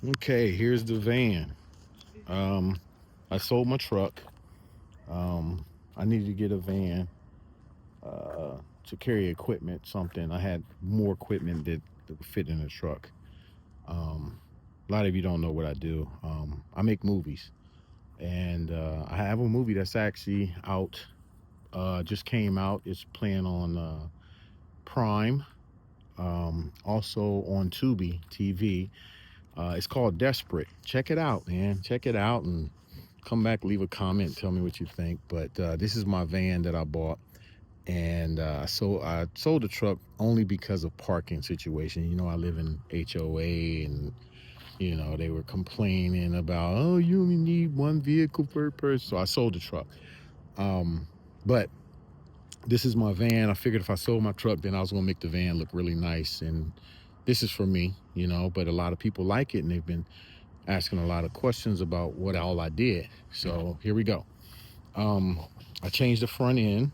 Okay, here's the van. Um, I sold my truck. Um, I needed to get a van to carry equipment, something. I had more equipment that would fit in the truck. Um, a lot of you don't know what I do. I make movies, and I have a movie that's actually out. Just came out. It's playing on Prime, also on Tubi TV. It's called Desperate. Check it out, man. Check it out and come back, leave a comment, tell me what you think. But this is my van that I bought, and I sold the truck only because of parking situation. You know, I live in HOA, and they were complaining about, oh, you only need one vehicle per person. So I sold the truck. But this is my van. I figured if I sold my truck, then I was gonna make the van look really nice. And this is for me, but a lot of people like it, and they've been asking a lot of questions about what all I did. So here we go. Um, I changed the front end,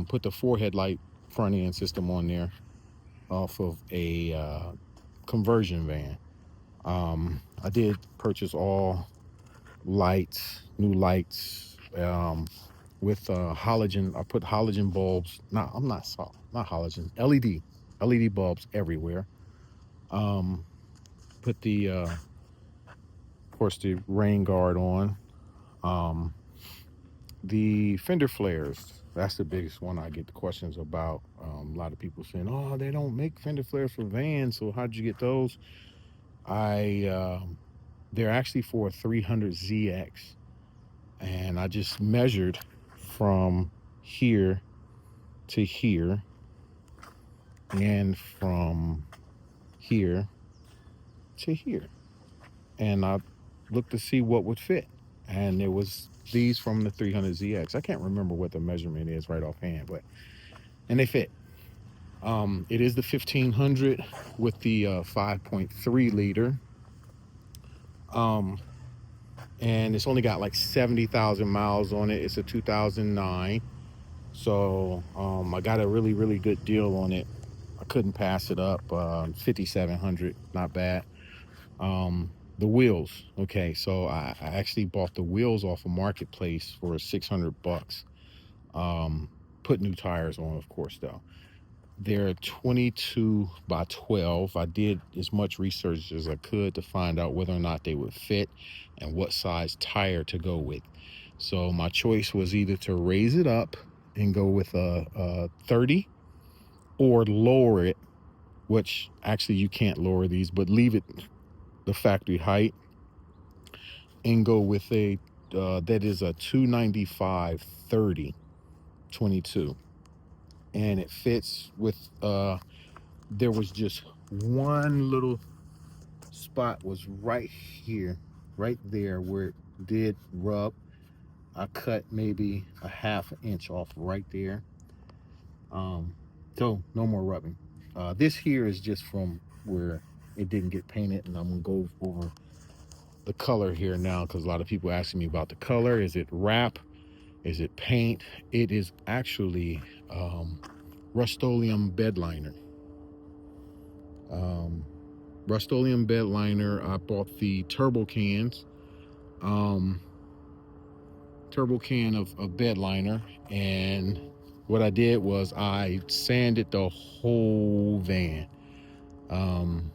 put the four headlight front end system on there off of a conversion van. I did purchase all lights, new lights, with halogen. I put halogen bulbs. No, I'm not salt, not halogen. LED bulbs everywhere. Um, put of course, the rain guard on. Um, the fender flares. That's the biggest one I get the questions about. A lot of people saying, "Oh, they don't make fender flares for vans. So how'd you get those?" I They're actually for a 300ZX, and I just measured from here to here and from here to here, and I looked to see what would fit, and it was these from the 300ZX. I can't remember what the measurement is right offhand, but and they fit. It is the 1500 with the 5.3 liter. Um, and it's only got like 70,000 miles on it. It's a 2009. So I got a really, really good deal on it. I couldn't pass it up. 5,700, not bad. The wheels. Okay, so I actually bought the wheels off a marketplace for 600 bucks. Um, put new tires on, of course, though. They're 22 by 12. I did as much research as I could to find out whether or not they would fit and what size tire to go with. So my choice was either to raise it up and go with a 30 or lower it, which actually you can't lower these, but leave it the factory height and go with a that is a 295 30 22, and it fits with there was just one little spot was right here, right there where it did rub. I cut maybe a half inch off right there. Um, so no more rubbing. This here is just from where it didn't get painted, and I'm gonna go over the color here now because a lot of people asking me about the color. Is it wrap? Is it paint? It is actually Rust-Oleum Bedliner. Um, Rust-Oleum Bedliner. I bought the um, turbo can of Bedliner, and what I did was I sanded the whole van. Um,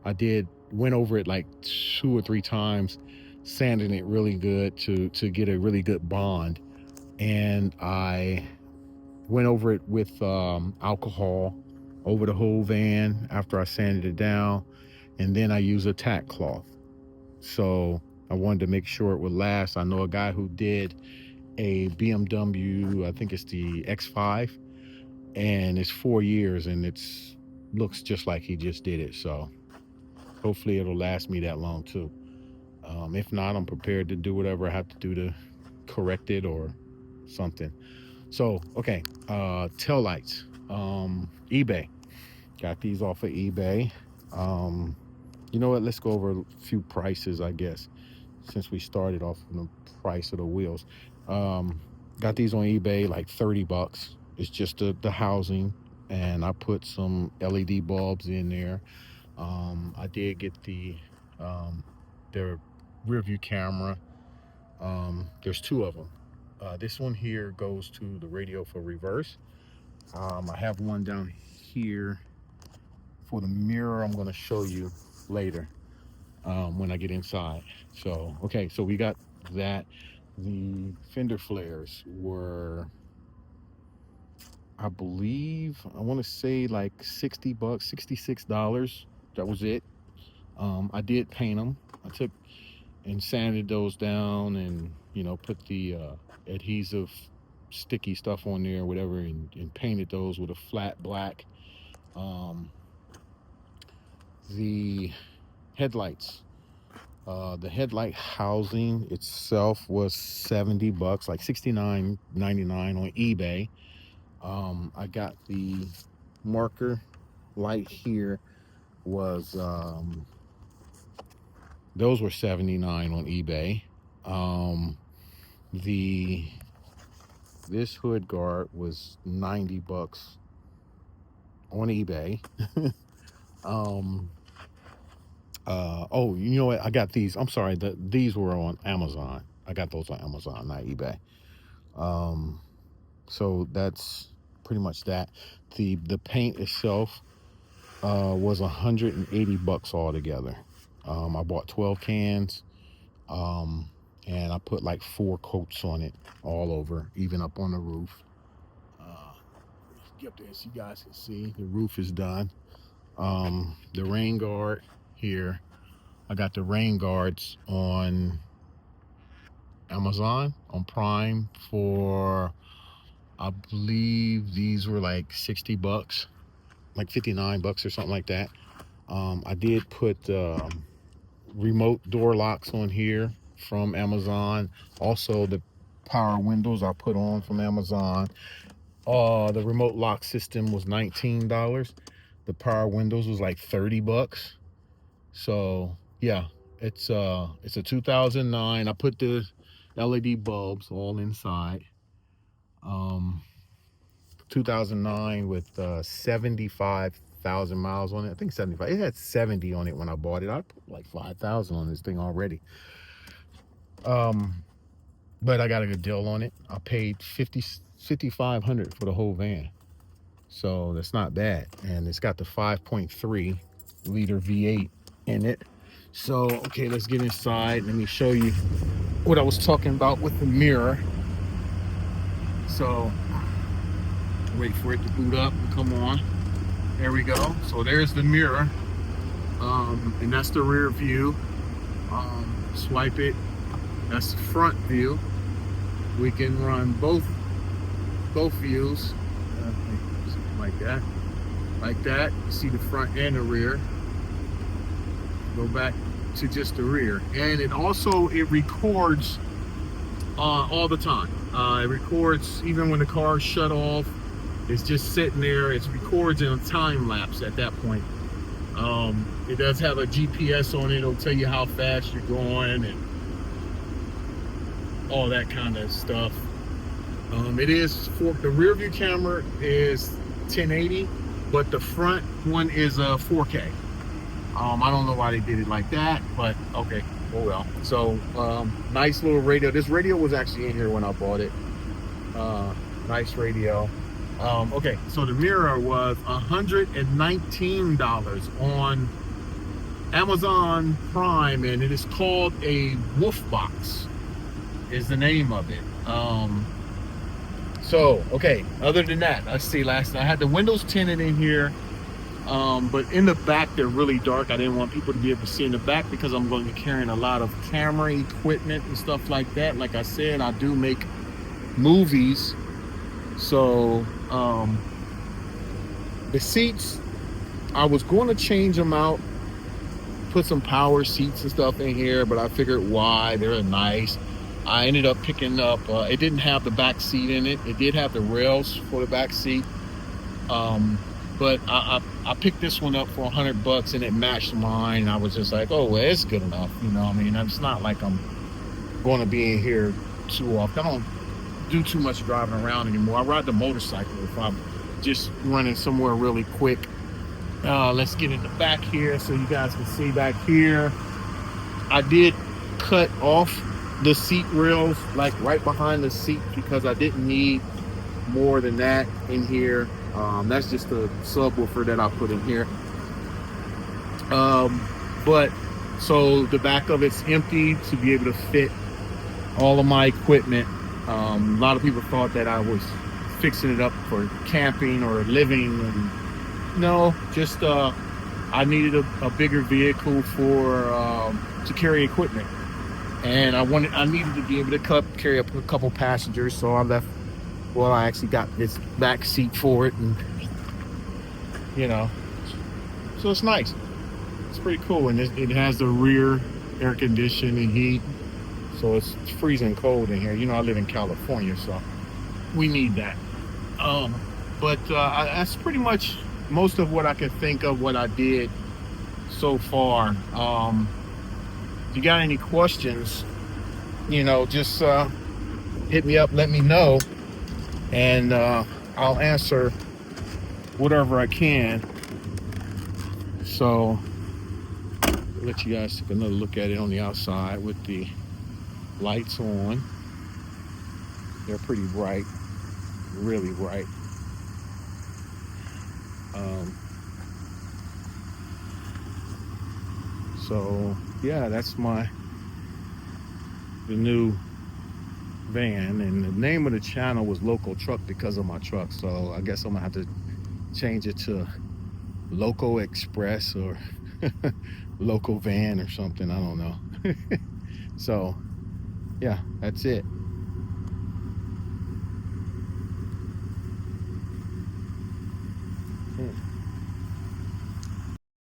I did went over it like 2 or 3 times, sanding it really good to get a really good bond, and I went over it with alcohol over the whole van after I sanded it down, and then I used a tack cloth. So I wanted to make sure it would last. I know a guy who did a BMW, I think it's the X5, and it's 4 years, and it's looks just like he just did it. So hopefully it'll last me that long too. If not, I'm prepared to do whatever I have to do to correct it or something. So okay, tail lights. eBay. Got these off of eBay. Um, you know what? Let's go over a few prices, I guess, since we started off on the price of the wheels. Um, got these on eBay like 30 bucks. It's just the housing, and I put some LED bulbs in there. I did get the their rear view camera. There's two of them. This one here goes to the radio for reverse. I have one down here for the mirror. I'm going to show you later when I get inside. So, okay, so we got that. The fender flares were, I believe, I want to say like $60, $66. That was it. I did paint them. I took and sanded those down and, you know, put the adhesive sticky stuff on there or whatever, and painted those with a flat black. The headlights, the headlight housing itself was $70, like $69.99 on eBay. I got the marker light here was those were $79 on eBay. This hood guard was $90 on eBay. Oh, you know what? I got these. I'm sorry, these were on Amazon. I got those on Amazon, not eBay. So that's pretty much that. The paint itself was $180 altogether. I bought 12 cans, and I put like 4 coats on it all over, even up on the roof. Get up there so you guys can see the roof is done. The rain guard here, I got the rain guards on Amazon on Prime for, I believe these were like $60, like $59 or something like that. I did put remote door locks on here from Amazon. Also the power windows I put on from Amazon. The remote lock system was $19. The power windows was like $30. So yeah, it's a 2009. I put the LED bulbs all inside. 2009 with 75,000 miles on it. I think 75. It had 70 on it when I bought it. I put like 5,000 on this thing already. But I got a good deal on it. I paid $5,500 for the whole van. So that's not bad. And it's got the 5.3 liter V8 in it. So, okay, let's get inside. Let me show you what I was talking about with the mirror. So, wait for it to boot up and come on. There we go. So there's the mirror. And that's the rear view. Swipe it. That's the front view. We can run both views. Like that. Like that. You see the front and the rear. Go back to just the rear. And it records all the time. It records even when the car's shut off. It's just sitting there. It records in a time lapse at that point. It does have a GPS on it. It'll tell you how fast you're going and all that kind of stuff. It is for the rear view camera is 1080, but the front one is 4K. I don't know why they did it like that, but okay, oh well. So nice little radio. This radio was actually in here when I bought it. Nice radio. Okay, so the mirror was $119 on Amazon Prime, and it is called a Wolf Box is the name of it. So okay, other than that, let's see. Last night I had the windows tinted in here, but in the back they're really dark. I didn't want people to be able to see in the back because I'm going to be carrying a lot of camera equipment and stuff like that. Like I said, I do make movies. So the seats, I was going to change them out, put some power seats and stuff in here, but I figured why, they're nice. I ended up picking up, it didn't have the back seat in it. It did have the rails for the back seat. But I picked this one up for $100 and it matched mine. I was just like, oh, well, it's good enough. You know what I mean? It's not like I'm going to be in here too often. I don't do too much driving around anymore. I ride the motorcycle if I'm just running somewhere really quick. Let's get in the back here so you guys can see back here. I did cut off the seat rails like right behind the seat because I didn't need more than that in here. That's just a subwoofer that I put in here. But so the back of it's empty to be able to fit all of my equipment. A lot of people thought that I was fixing it up for camping or living, and no, just I needed a bigger vehicle for to carry equipment, and I needed to be able to carry up a couple passengers. So I left. Well, I actually got this back seat for it, and you know, so it's nice. It's pretty cool, and it has the rear air conditioning and heat, so it's freezing cold in here. You know, I live in California, so we need that. Um, but that's pretty much most of what I can think of what I did so far. If you got any questions, just hit me up, let me know, and I'll answer whatever I can. So I'll let you guys take another look at it on the outside with the lights on. They're pretty bright, really bright. So yeah, that's the new van, and the name of the channel was Local Truck because of my truck. So I guess I'm gonna have to change it to Local Express or Local Van or something. I don't know. So yeah, that's it.